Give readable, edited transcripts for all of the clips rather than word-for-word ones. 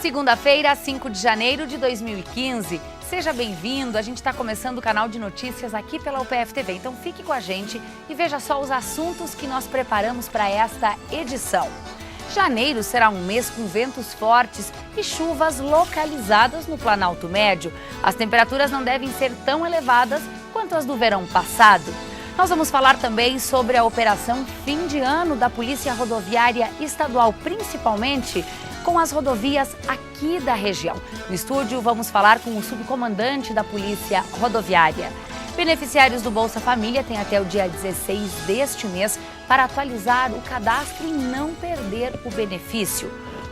Segunda-feira, 5 de janeiro de 2015. Seja bem-vindo, a gente está começando o canal de notícias aqui pela UPF TV. Então fique com a gente e veja só os assuntos que nós preparamos para esta edição. Janeiro será um mês com ventos fortes e chuvas localizadas no Planalto Médio. As temperaturas não devem ser tão elevadas quanto as do verão passado. Nós vamos falar também sobre a operação fim de ano da Polícia Rodoviária Estadual, principalmente com as rodovias aqui da região. No estúdio, vamos falar com o subcomandante da Polícia Rodoviária. Beneficiários do Bolsa Família têm até o dia 16 deste mês para atualizar o cadastro e não perder o benefício.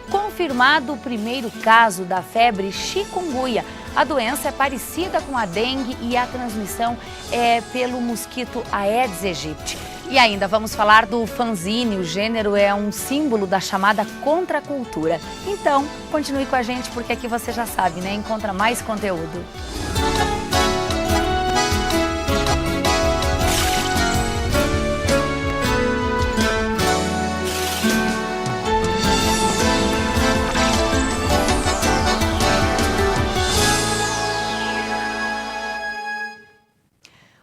Confirmado o primeiro caso da febre chikungunya. A doença é parecida com a dengue e a transmissão é pelo mosquito Aedes aegypti. E ainda vamos falar do fanzine. O gênero é um símbolo da chamada contracultura. Então, continue com a gente porque aqui você já sabe, né? Encontra mais conteúdo.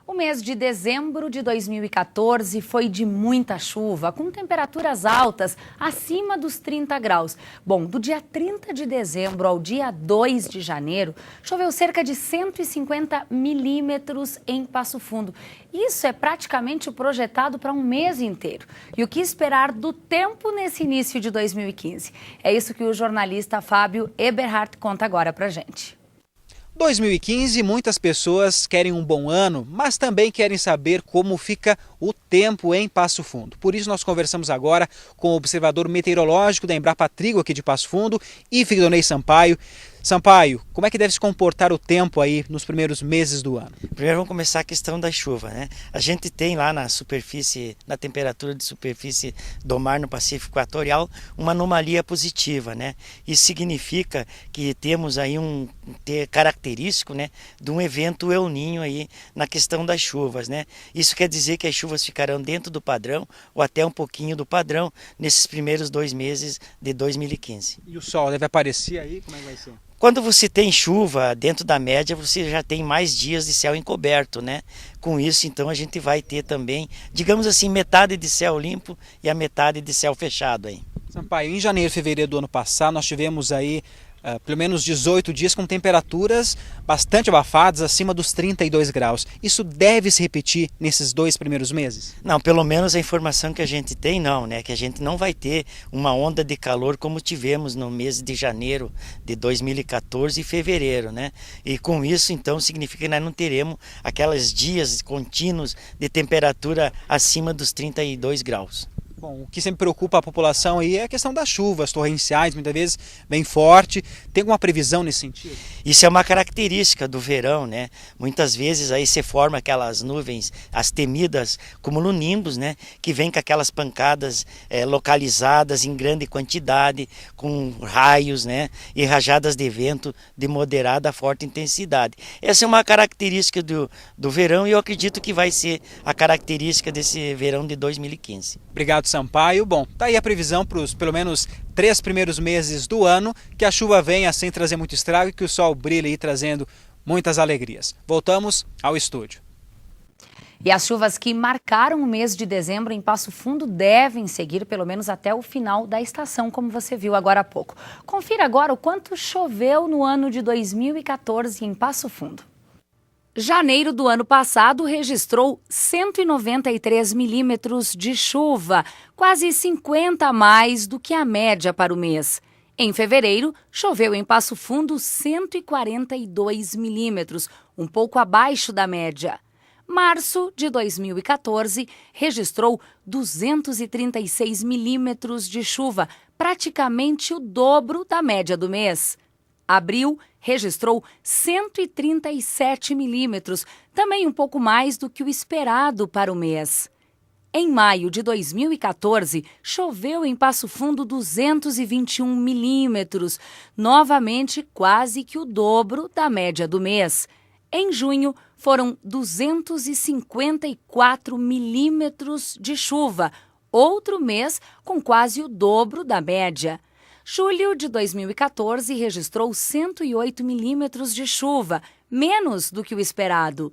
O mês de dezembro de 2014 foi de muita chuva, com temperaturas altas, acima dos 30 graus. Bom, do dia 30 de dezembro ao dia 2 de janeiro, choveu cerca de 150 milímetros em Passo Fundo. Isso é praticamente o projetado para um mês inteiro. E o que esperar do tempo nesse início de 2015? É isso que o jornalista Fábio Eberhardt conta agora pra gente. 2015, muitas pessoas querem um bom ano, mas também querem saber como fica o tempo em Passo Fundo. Por isso nós conversamos agora com o observador meteorológico da Embrapa Trigo aqui de Passo Fundo, Ifigdonei Sampaio. Sampaio, como é que deve se comportar o tempo aí nos primeiros meses do ano? Primeiro vamos começar a questão da chuva, né? A gente tem lá na superfície, na temperatura de superfície do mar no Pacífico Equatorial, uma anomalia positiva, né? Isso significa que temos aí um característico, né, de um evento El Niño aí na questão das chuvas, né? Isso quer dizer que as chuvas ficarão dentro do padrão ou até um pouquinho do padrão nesses primeiros 2 meses de 2015. E o sol deve aparecer aí? Como é que vai ser? Quando você tem chuva dentro da média, você já tem mais dias de céu encoberto, né? Com isso, então, a gente vai ter também, digamos assim, metade de céu limpo e a metade de céu fechado aí. Sampaio, em janeiro e fevereiro do ano passado, nós tivemos aí pelo menos 18 dias com temperaturas bastante abafadas, acima dos 32 graus. Isso deve se repetir nesses 2 primeiros meses? Não, pelo menos a informação que a gente tem não, né? Que a gente não vai ter uma onda de calor como tivemos no mês de janeiro de 2014 e fevereiro, né? E com isso, então, significa que nós não teremos aqueles dias contínuos de temperatura acima dos 32 graus. Bom, o que sempre preocupa a população aí é a questão das chuvas torrenciais, muitas vezes bem forte. Tem alguma previsão nesse sentido? Isso é uma característica do verão, né? Muitas vezes aí se forma aquelas nuvens, as temidas cumulonimbus, né? Que vem com aquelas pancadas localizadas em grande quantidade, com raios, né? E rajadas de vento de moderada a forte intensidade. Essa é uma característica do verão e eu acredito que vai ser a característica desse verão de 2015. Obrigado, Sampaio. Bom, tá aí a previsão para os pelo menos 3 primeiros meses do ano, que a chuva venha sem trazer muito estrago e que o sol brilhe aí trazendo muitas alegrias. Voltamos ao estúdio. E as chuvas que marcaram o mês de dezembro em Passo Fundo devem seguir pelo menos até o final da estação, como você viu agora há pouco. Confira agora o quanto choveu no ano de 2014 em Passo Fundo. Janeiro do ano passado registrou 193 milímetros de chuva, quase 50 a mais do que a média para o mês. Em fevereiro, choveu em Passo Fundo 142 milímetros, um pouco abaixo da média. Março de 2014 registrou 236 milímetros de chuva, praticamente o dobro da média do mês. Abril registrou 137 milímetros, também um pouco mais do que o esperado para o mês. Em maio de 2014, choveu em Passo Fundo 221 milímetros, novamente quase que o dobro da média do mês. Em junho, foram 254 milímetros de chuva, outro mês com quase o dobro da média. Julho de 2014 registrou 108 milímetros de chuva, menos do que o esperado.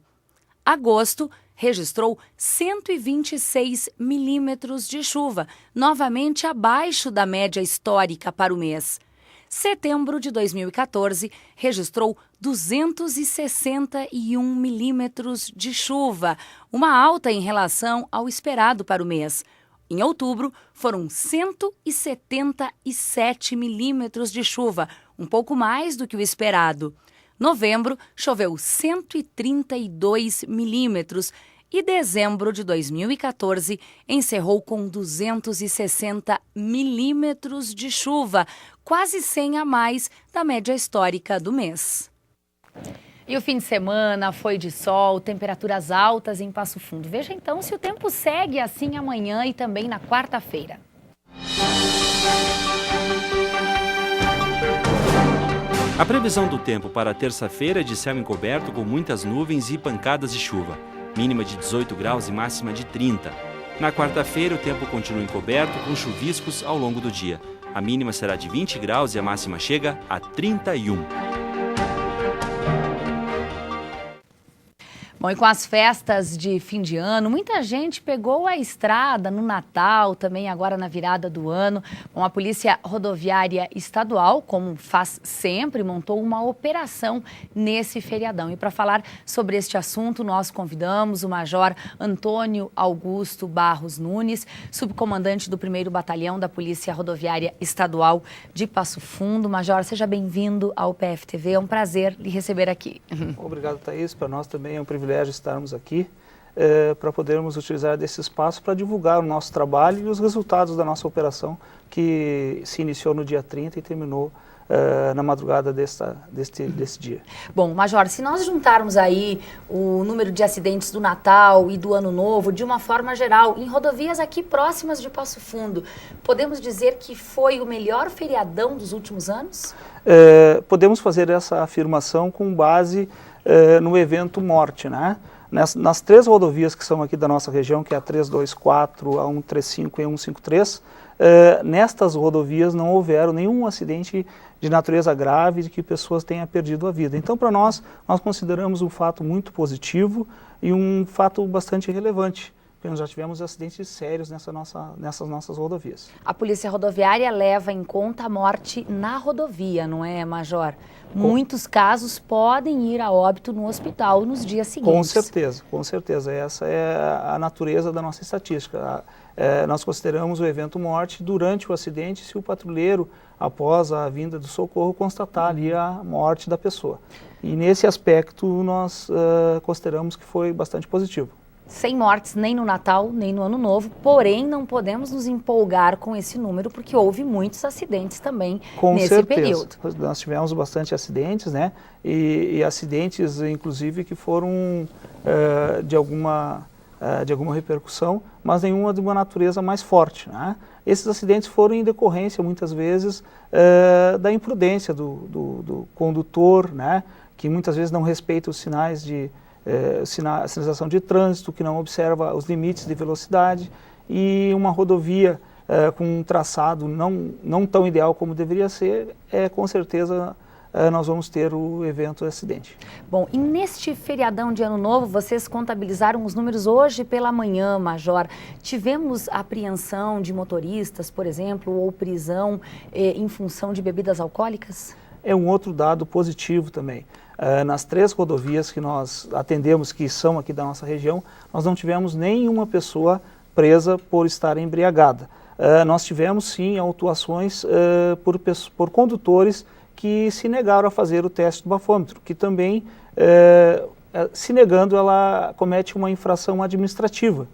Agosto registrou 126 milímetros de chuva, novamente abaixo da média histórica para o mês. Setembro de 2014 registrou 261 milímetros de chuva, uma alta em relação ao esperado para o mês. Em outubro, foram 177 milímetros de chuva, um pouco mais do que o esperado. Novembro, choveu 132 milímetros e dezembro de 2014 encerrou com 260 milímetros de chuva, quase 100 a mais da média histórica do mês. E o fim de semana foi de sol, temperaturas altas em Passo Fundo. Veja então se o tempo segue assim amanhã e também na quarta-feira. A previsão do tempo para terça-feira é de céu encoberto com muitas nuvens e pancadas de chuva. Mínima de 18 graus e máxima de 30. Na quarta-feira, o tempo continua encoberto com chuviscos ao longo do dia. A mínima será de 20 graus e a máxima chega a 31. Bom, e com as festas de fim de ano, muita gente pegou a estrada no Natal, também agora na virada do ano. Bom, a Polícia Rodoviária Estadual, como faz sempre, montou uma operação nesse feriadão. E para falar sobre este assunto, nós convidamos o Major Antônio Augusto Barros Nunes, subcomandante do 1º Batalhão da Polícia Rodoviária Estadual de Passo Fundo. Major, seja bem-vindo ao PFTV, é um prazer lhe receber aqui. Obrigado, Thaís. Para nós também é um privilégio estarmos aqui para podermos utilizar desse espaço para divulgar o nosso trabalho e os resultados da nossa operação que se iniciou no dia 30 e terminou na madrugada desse dia. Bom, Major, se nós juntarmos aí o número de acidentes do Natal e do Ano Novo, de uma forma geral, em rodovias aqui próximas de Passo Fundo, podemos dizer que foi o melhor feriadão dos últimos anos? Podemos fazer essa afirmação com base no evento morte, né? Nas 3 rodovias que são aqui da nossa região, que é a 324, a 135 e a 153, nestas rodovias não houveram nenhum acidente de natureza grave de que pessoas tenham perdido a vida. Então, para nós consideramos um fato muito positivo e um fato bastante relevante, porque nós já tivemos acidentes sérios nessas nossas rodovias. A Polícia Rodoviária leva em conta a morte na rodovia, não é, Major? Muitos casos podem ir a óbito no hospital nos dias seguintes. Com certeza. Essa é a natureza da nossa estatística. Nós consideramos o evento morte durante o acidente se o patrulheiro, após a vinda do socorro, constatar ali a morte da pessoa. E nesse aspecto nós consideramos que foi bastante positivo. Sem mortes nem no Natal, nem no Ano Novo, porém não podemos nos empolgar com esse número porque houve muitos acidentes também nesse período. Nós tivemos bastante acidentes, né? E acidentes, inclusive, que foram de alguma repercussão, mas nenhuma de uma natureza mais forte, né? Esses acidentes foram em decorrência, muitas vezes, da imprudência do condutor, né? Que muitas vezes não respeita os sinais de sinalização de trânsito, que não observa os limites de velocidade, e uma rodovia com um traçado não tão ideal como deveria ser, com certeza nós vamos ter o evento acidente. Bom, e neste feriadão de Ano Novo, vocês contabilizaram os números hoje pela manhã, Major. Tivemos apreensão de motoristas, por exemplo, ou prisão em função de bebidas alcoólicas? É um outro dado positivo também. Nas 3 rodovias que nós atendemos, que são aqui da nossa região, nós não tivemos nenhuma pessoa presa por estar embriagada. Nós tivemos sim autuações por condutores que se negaram a fazer o teste do bafômetro, que também, se negando, ela comete uma infração administrativa.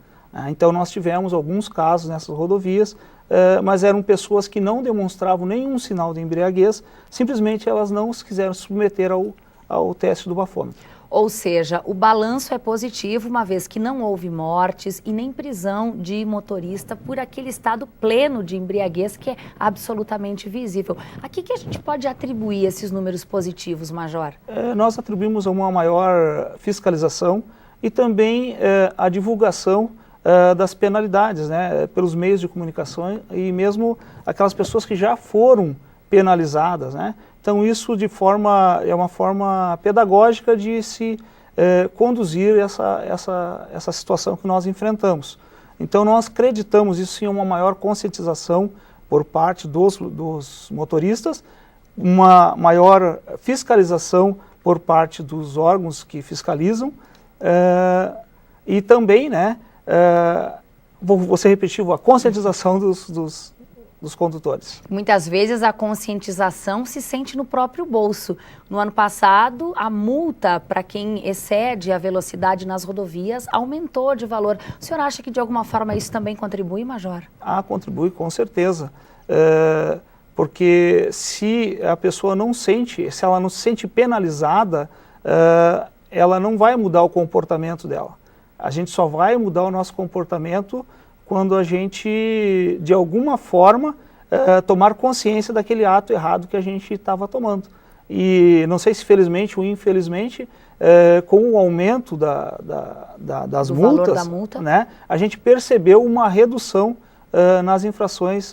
Então nós tivemos alguns casos nessas rodovias, mas eram pessoas que não demonstravam nenhum sinal de embriaguez, simplesmente elas não se quiseram submeter ao teste do bafômetro. Ou seja, o balanço é positivo, uma vez que não houve mortes e nem prisão de motorista por aquele estado pleno de embriaguez que é absolutamente visível. A que a gente pode atribuir esses números positivos, Major? Nós atribuímos a uma maior fiscalização e também a divulgação das penalidades, né, pelos meios de comunicação e mesmo aquelas pessoas que já foram penalizadas, né? Então isso é uma forma pedagógica de se conduzir essa situação que nós enfrentamos. Então nós acreditamos isso em uma maior conscientização por parte dos motoristas, uma maior fiscalização por parte dos órgãos que fiscalizam e também, né, você repetiu, a conscientização dos condutores. Muitas vezes a conscientização se sente no próprio bolso. No ano passado, a multa para quem excede a velocidade nas rodovias aumentou de valor. O senhor acha que de alguma forma isso também contribui, Major? Contribui, com certeza. Porque se a pessoa se ela não se sente penalizada, ela não vai mudar o comportamento dela. A gente só vai mudar o nosso comportamento quando a gente, de alguma forma, tomar consciência daquele ato errado que a gente estava tomando. E não sei se felizmente ou infelizmente, com o aumento das multas, valor da multa, né, a gente percebeu uma redução nas infrações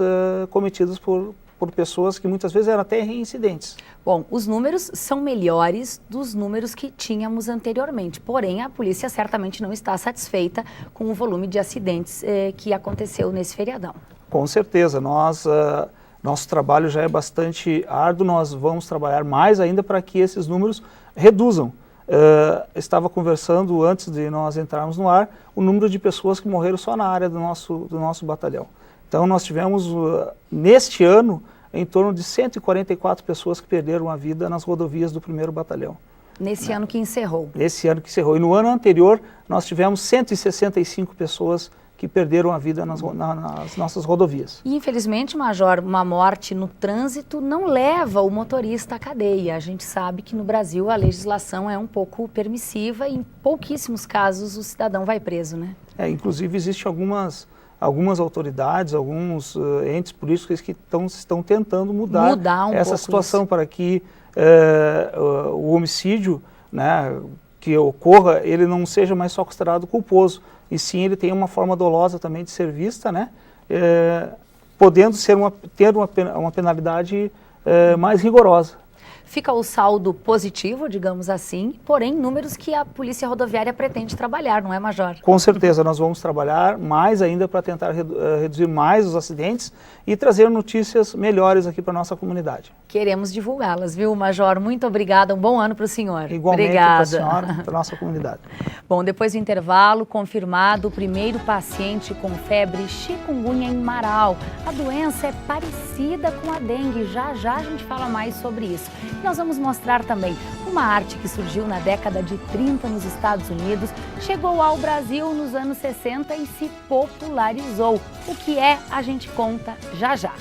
cometidas por pessoas que muitas vezes eram até reincidentes. Bom, os números são melhores dos números que tínhamos anteriormente, porém a polícia certamente não está satisfeita com o volume de acidentes que aconteceu nesse feriadão. Com certeza, nosso trabalho já é bastante árduo, nós vamos trabalhar mais ainda para que esses números reduzam. Estava conversando antes de nós entrarmos no ar o número de pessoas que morreram só na área do nosso batalhão. Então nós tivemos neste ano em torno de 144 pessoas que perderam a vida nas rodovias do 1º Batalhão. Nesse ano que encerrou. Nesse ano que encerrou. E no ano anterior nós tivemos 165 pessoas que perderam a vida nas nossas rodovias. E infelizmente, Major, uma morte no trânsito não leva o motorista à cadeia. A gente sabe que no Brasil a legislação é um pouco permissiva e em pouquíssimos casos o cidadão vai preso, né? Inclusive existem algumas autoridades, alguns entes políticos que estão tentando mudar essa situação para que o homicídio, né, que ocorra, ele não seja mais só considerado culposo, e sim ele tem uma forma dolosa também de ser vista, né, podendo ter uma penalidade mais rigorosa. Fica o saldo positivo, digamos assim, porém números que a Polícia Rodoviária pretende trabalhar, não é, Major? Com certeza, nós vamos trabalhar mais ainda para tentar reduzir mais os acidentes e trazer notícias melhores aqui para a nossa comunidade. Queremos divulgá-las, viu, Major? Muito obrigada, um bom ano para o senhor. Igualmente para a senhora, para a nossa comunidade. Bom, depois do intervalo, confirmado o primeiro paciente com febre chikungunya em Marau. A doença é parecida com a dengue, já já a gente fala mais sobre isso. Nós vamos mostrar também uma arte que surgiu na década de 30 nos Estados Unidos, chegou ao Brasil nos anos 60 e se popularizou. O que é, a gente conta já já.